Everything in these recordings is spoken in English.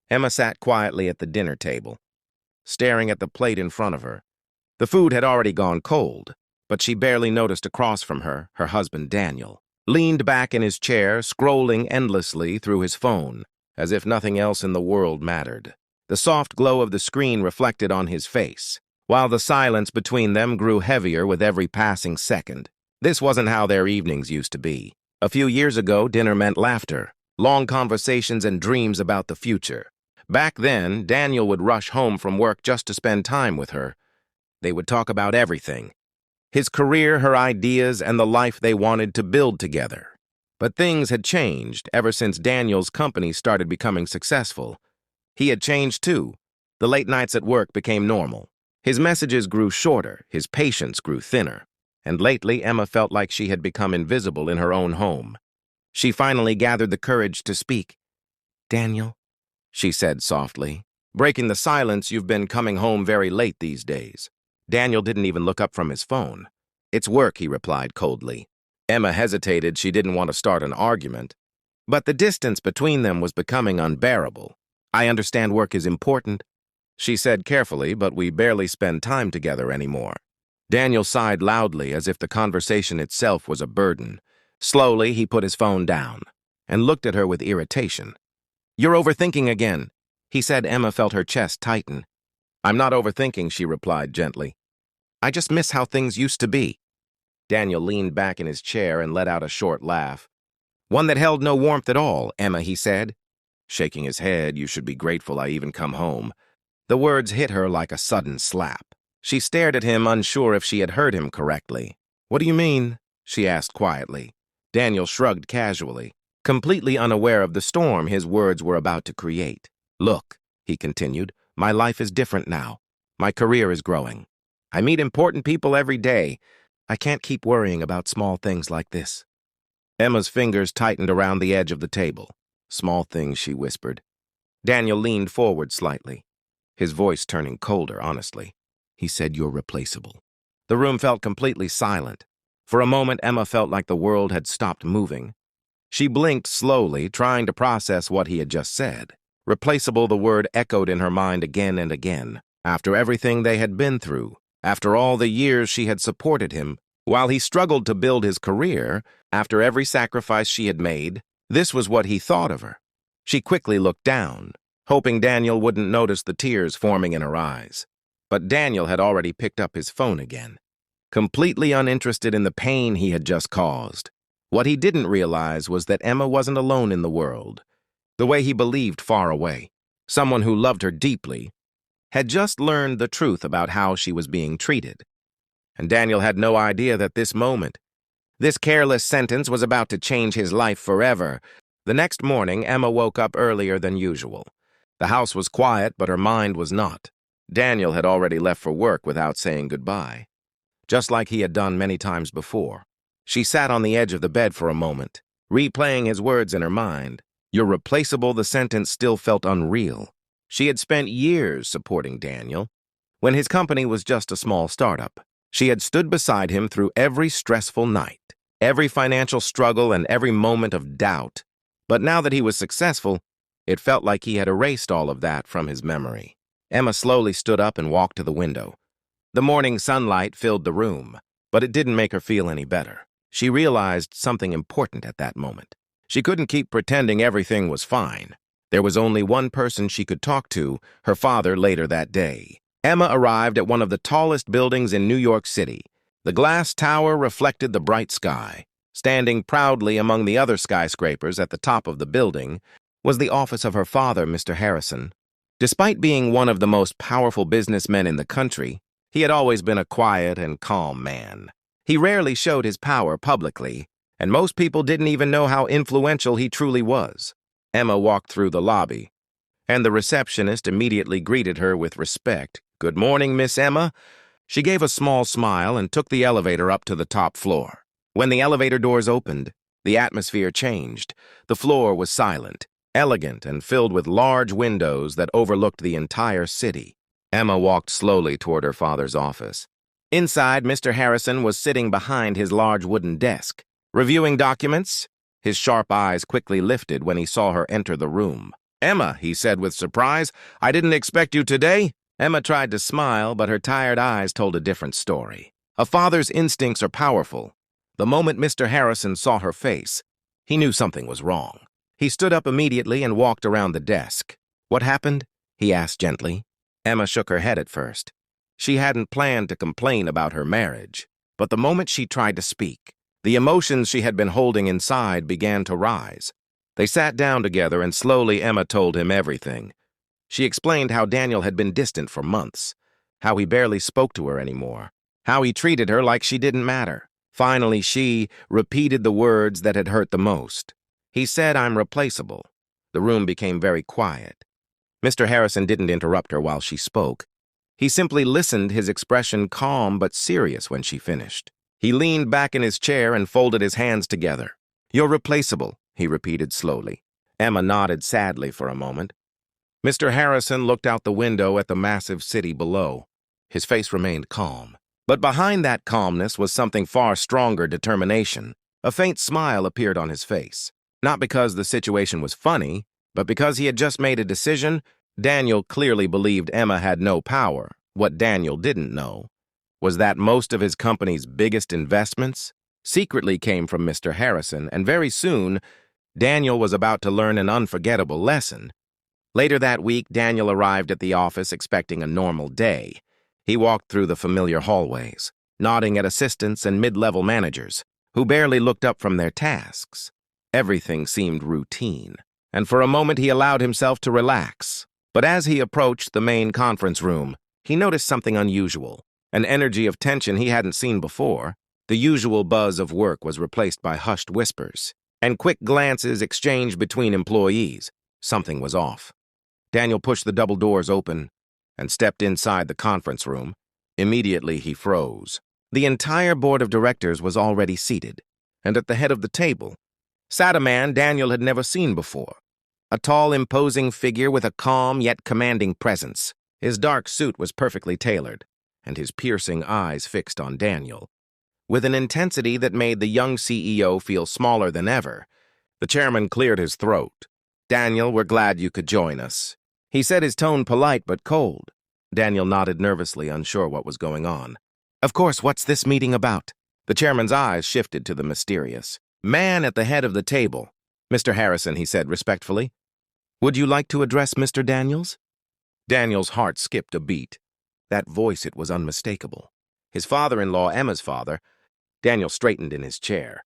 Emma sat quietly at the dinner table, staring at the plate in front of her. The food had already gone cold, but she barely noticed across from her, her husband Daniel, leaned back in his chair, scrolling endlessly through his phone, as if nothing else in the world mattered. The soft glow of the screen reflected on his face, while the silence between them grew heavier with every passing second. This wasn't how their evenings used to be. A few years ago, dinner meant laughter, long conversations and dreams about the future. Back then, Daniel would rush home from work just to spend time with her. They would talk about everything: his career, her ideas, and the life they wanted to build together. But things had changed ever since Daniel's company started becoming successful. He had changed too. The late nights at work became normal. His messages grew shorter, his patience grew thinner. And lately, Emma felt like she had become invisible in her own home. She finally gathered the courage to speak. "Daniel," she said softly, breaking the silence. "You've been coming home very late these days." Daniel didn't even look up from his phone. "It's work," he replied coldly. Emma hesitated. She didn't want to start an argument, but the distance between them was becoming unbearable. "I understand work is important," she said carefully, "but we barely spend time together anymore." Daniel sighed loudly, as if the conversation itself was a burden. Slowly, he put his phone down and looked at her with irritation. "You're overthinking again," he said. Emma felt her chest tighten. "I'm not overthinking," she replied gently. "I just miss how things used to be." Daniel leaned back in his chair and let out a short laugh. "One that held no warmth at all, Emma," he said, shaking his head. "You should be grateful I even come home." The words hit her like a sudden slap. She stared at him, unsure if she had heard him correctly. "What do you mean?" she asked quietly. Daniel shrugged casually, completely unaware of the storm his words were about to create. "Look," he continued, "my life is different now. My career is growing. I meet important people every day. I can't keep worrying about small things like this." Emma's fingers tightened around the edge of the table. "Small things," she whispered. Daniel leaned forward slightly, his voice turning colder. "Honestly," he said, "you're replaceable." The room felt completely silent. For a moment, Emma felt like the world had stopped moving. She blinked slowly, trying to process what he had just said. Replaceable, the word echoed in her mind again and again. After everything they had been through, after all the years she had supported him, while he struggled to build his career, after every sacrifice she had made, this was what he thought of her. She quickly looked down, hoping Daniel wouldn't notice the tears forming in her eyes. But Daniel had already picked up his phone again, completely uninterested in the pain he had just caused. What he didn't realize was that Emma wasn't alone in the world. The way he believed far away, someone who loved her deeply, had just learned the truth about how she was being treated. And Daniel had no idea that this moment, this careless sentence, was about to change his life forever. The next morning, Emma woke up earlier than usual. The house was quiet, but her mind was not. Daniel had already left for work without saying goodbye, just like he had done many times before. She sat on the edge of the bed for a moment, replaying his words in her mind. "You're replaceable," the sentence still felt unreal. She had spent years supporting Daniel. When his company was just a small startup, she had stood beside him through every stressful night, every financial struggle, and every moment of doubt. But now that he was successful, it felt like he had erased all of that from his memory. Emma slowly stood up and walked to the window. The morning sunlight filled the room, but it didn't make her feel any better. She realized something important at that moment. She couldn't keep pretending everything was fine. There was only one person she could talk to, her father, later that day. Emma arrived at one of the tallest buildings in New York City. The glass tower reflected the bright sky. Standing proudly among the other skyscrapers at the top of the building was the office of her father, Mr. Harrison. Despite being one of the most powerful businessmen in the country, he had always been a quiet and calm man. He rarely showed his power publicly, and most people didn't even know how influential he truly was. Emma walked through the lobby, and the receptionist immediately greeted her with respect. "Good morning, Miss Emma." She gave a small smile and took the elevator up to the top floor. When the elevator doors opened, the atmosphere changed. The floor was silent, elegant, and filled with large windows that overlooked the entire city. Emma walked slowly toward her father's office. Inside, Mr. Harrison was sitting behind his large wooden desk, reviewing documents. His sharp eyes quickly lifted when he saw her enter the room. Emma, he said with surprise, I didn't expect you today. Emma tried to smile, but her tired eyes told a different story. A father's instincts are powerful. The moment Mr. Harrison saw her face, he knew something was wrong. He stood up immediately and walked around the desk. What happened? He asked gently. Emma shook her head at first. She hadn't planned to complain about her marriage, but the moment she tried to speak, the emotions she had been holding inside began to rise. They sat down together and slowly Emma told him everything. She explained how Daniel had been distant for months, how he barely spoke to her anymore, how he treated her like she didn't matter. Finally, she repeated the words that had hurt the most. He said, I'm replaceable. The room became very quiet. Mr. Harrison didn't interrupt her while she spoke. He simply listened, his expression calm but serious when she finished. He leaned back in his chair and folded his hands together. You're replaceable, he repeated slowly. Emma nodded sadly for a moment. Mr. Harrison looked out the window at the massive city below. His face remained calm. But behind that calmness was something far stronger, determination. A faint smile appeared on his face. Not because the situation was funny, but because he had just made a decision. Daniel clearly believed Emma had no power. What Daniel didn't know was that most of his company's biggest investments secretly came from Mr. Harrison, and very soon, Daniel was about to learn an unforgettable lesson. Later that week, Daniel arrived at the office expecting a normal day. He walked through the familiar hallways, nodding at assistants and mid-level managers, who barely looked up from their tasks. Everything seemed routine, and for a moment he allowed himself to relax. But as he approached the main conference room, he noticed something unusual, an energy of tension he hadn't seen before. The usual buzz of work was replaced by hushed whispers, and quick glances exchanged between employees. Something was off. Daniel pushed the double doors open and stepped inside the conference room. Immediately, he froze. The entire board of directors was already seated, and at the head of the table sat a man Daniel had never seen before. A tall, imposing figure with a calm yet commanding presence. His dark suit was perfectly tailored, and his piercing eyes fixed on Daniel, with an intensity that made the young CEO feel smaller than ever. The chairman cleared his throat. Daniel, we're glad you could join us. He said, his tone polite but cold. Daniel nodded nervously, unsure what was going on. Of course, what's this meeting about? The chairman's eyes shifted to the mysterious man at the head of the table. Mr. Harrison, he said respectfully, would you like to address Mr. Daniels? Daniel's heart skipped a beat. That voice, it was unmistakable. His father-in-law, Emma's father. Daniel straightened in his chair,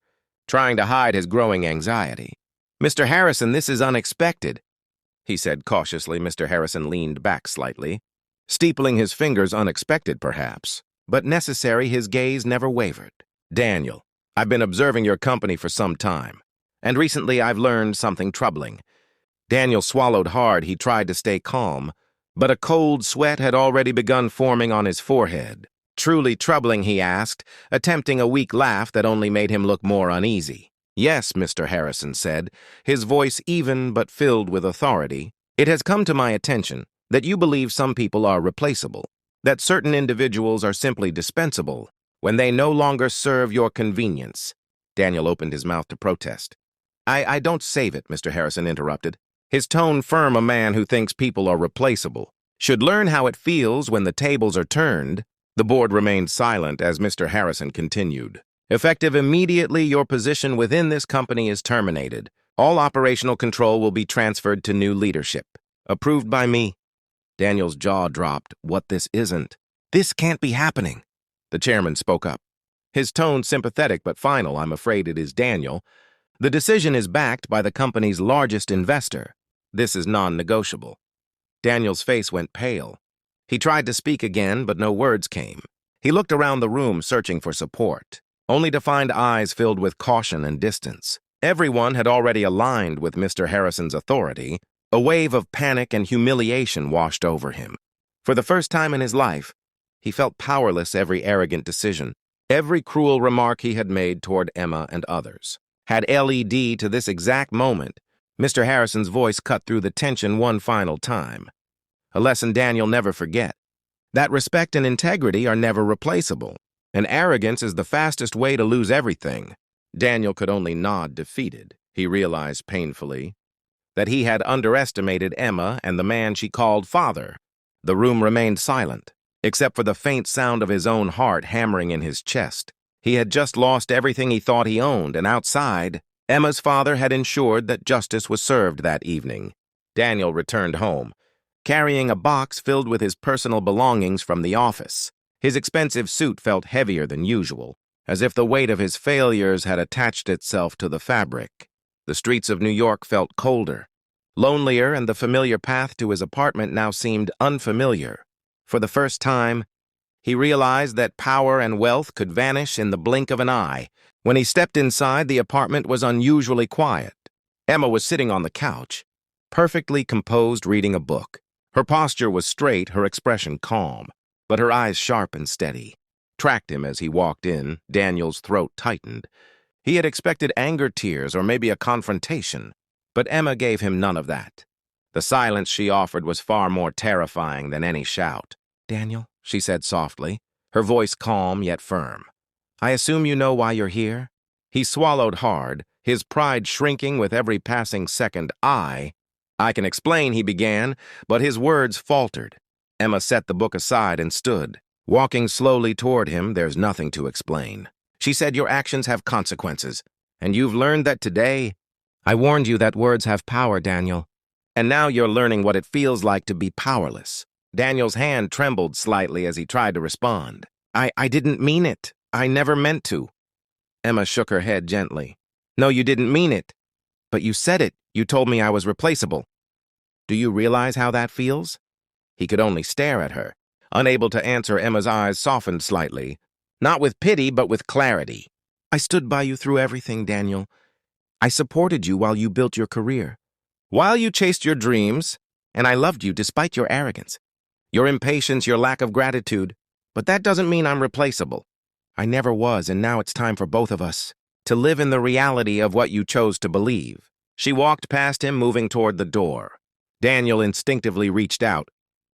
trying to hide his growing anxiety. Mr. Harrison, this is unexpected, he said cautiously. Mr. Harrison leaned back slightly, steepling his fingers. Unexpected, perhaps, but necessary. His gaze never wavered. Daniel, I've been observing your company for some time, and recently I've learned something troubling. Daniel swallowed hard. He tried to stay calm, but a cold sweat had already begun forming on his forehead. Truly troubling, he asked, attempting a weak laugh that only made him look more uneasy. Yes, Mr. Harrison said, his voice even but filled with authority. It has come to my attention that you believe some people are replaceable, that certain individuals are simply dispensable when they no longer serve your convenience. Daniel opened his mouth to protest. I don't save it, Mr. Harrison interrupted, his tone firm. A man who thinks people are replaceable should learn how it feels when the tables are turned. The board remained silent as Mr. Harrison continued. Effective immediately, your position within this company is terminated. All operational control will be transferred to new leadership. Approved by me. Daniel's jaw dropped. What, this isn't? This can't be happening. The chairman spoke up, his tone sympathetic but final. I'm afraid it is, Daniel. The decision is backed by the company's largest investor. This is non-negotiable. Daniel's face went pale. He tried to speak again, but no words came. He looked around the room, searching for support, only to find eyes filled with caution and distance. Everyone had already aligned with Mr. Harrison's authority. A wave of panic and humiliation washed over him. For the first time in his life, he felt powerless. Every arrogant decision, every cruel remark he had made toward Emma and others, had led to this exact moment. Mr. Harrison's voice cut through the tension one final time. A lesson Daniel never forget. That respect and integrity are never replaceable, and arrogance is the fastest way to lose everything. Daniel could only nod, defeated. He realized painfully that he had underestimated Emma and the man she called father. The room remained silent, except for the faint sound of his own heart hammering in his chest. He had just lost everything he thought he owned, and outside, Emma's father had ensured that justice was served that evening. Daniel returned home, carrying a box filled with his personal belongings from the office. His expensive suit felt heavier than usual, as if the weight of his failures had attached itself to the fabric. The streets of New York felt colder, lonelier, and the familiar path to his apartment now seemed unfamiliar. For the first time, he realized that power and wealth could vanish in the blink of an eye. When he stepped inside, the apartment was unusually quiet. Emma was sitting on the couch, perfectly composed, reading a book. Her posture was straight, her expression calm, but her eyes sharp and steady. Tracked him as he walked in. Daniel's throat tightened. He had expected anger, tears, or maybe a confrontation, but Emma gave him none of that. The silence she offered was far more terrifying than any shout. "Daniel," she said softly, her voice calm yet firm. "I assume you know why you're here?" He swallowed hard, his pride shrinking with every passing second. I can explain," he began, but his words faltered. Emma set the book aside and stood, walking slowly toward him. "There's nothing to explain." She said, "Your actions have consequences, and you've learned that today." "I warned you that words have power, Daniel. And now you're learning what it feels like to be powerless." Daniel's hand trembled slightly as he tried to respond. I didn't mean it. I never meant to." Emma shook her head gently. "No, you didn't mean it. But you said it. You told me I was replaceable. Do you realize how that feels?" He could only stare at her. Unable to answer, Emma's eyes softened slightly, not with pity, but with clarity. "I stood by you through everything, Daniel. I supported you while you built your career, while you chased your dreams, and I loved you despite your arrogance, your impatience, your lack of gratitude. But that doesn't mean I'm replaceable. I never was, and now it's time for both of us to live in the reality of what you chose to believe." She walked past him, moving toward the door. Daniel instinctively reached out,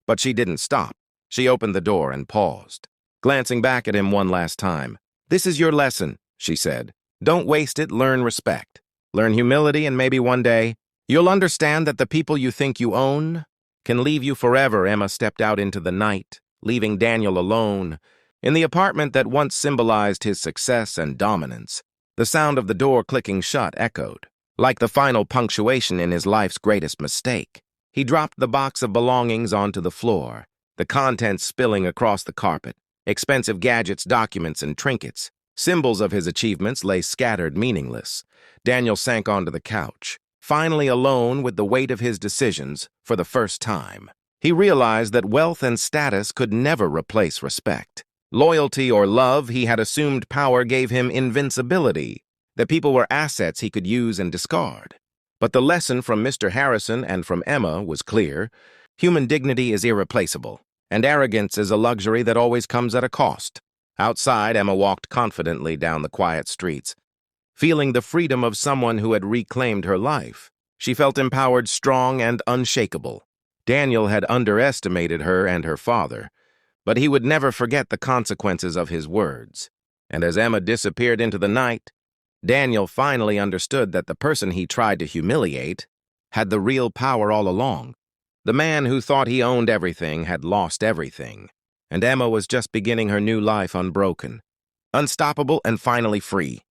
but she didn't stop. She opened the door and paused, glancing back at him one last time. "This is your lesson," she said. "Don't waste it. Learn respect. Learn humility, and maybe one day you'll understand that the people you think you own can leave you forever." Emma stepped out into the night, leaving Daniel alone in the apartment that once symbolized his success and dominance. The sound of the door clicking shut echoed, like the final punctuation in his life's greatest mistake. He dropped the box of belongings onto the floor, the contents spilling across the carpet. Expensive gadgets, documents, and trinkets, symbols of his achievements, lay scattered, meaningless. Daniel sank onto the couch, finally alone with the weight of his decisions for the first time. He realized that wealth and status could never replace respect. Loyalty or love, he had assumed power gave him invincibility, that people were assets he could use and discard. But the lesson from Mr. Harrison and from Emma was clear. Human dignity is irreplaceable, and arrogance is a luxury that always comes at a cost. Outside, Emma walked confidently down the quiet streets, feeling the freedom of someone who had reclaimed her life. She felt empowered, strong, and unshakable. Daniel had underestimated her and her father, but he would never forget the consequences of his words. And as Emma disappeared into the night, Daniel finally understood that the person he tried to humiliate had the real power all along. The man who thought he owned everything had lost everything, and Emma was just beginning her new life unbroken, unstoppable, and finally free.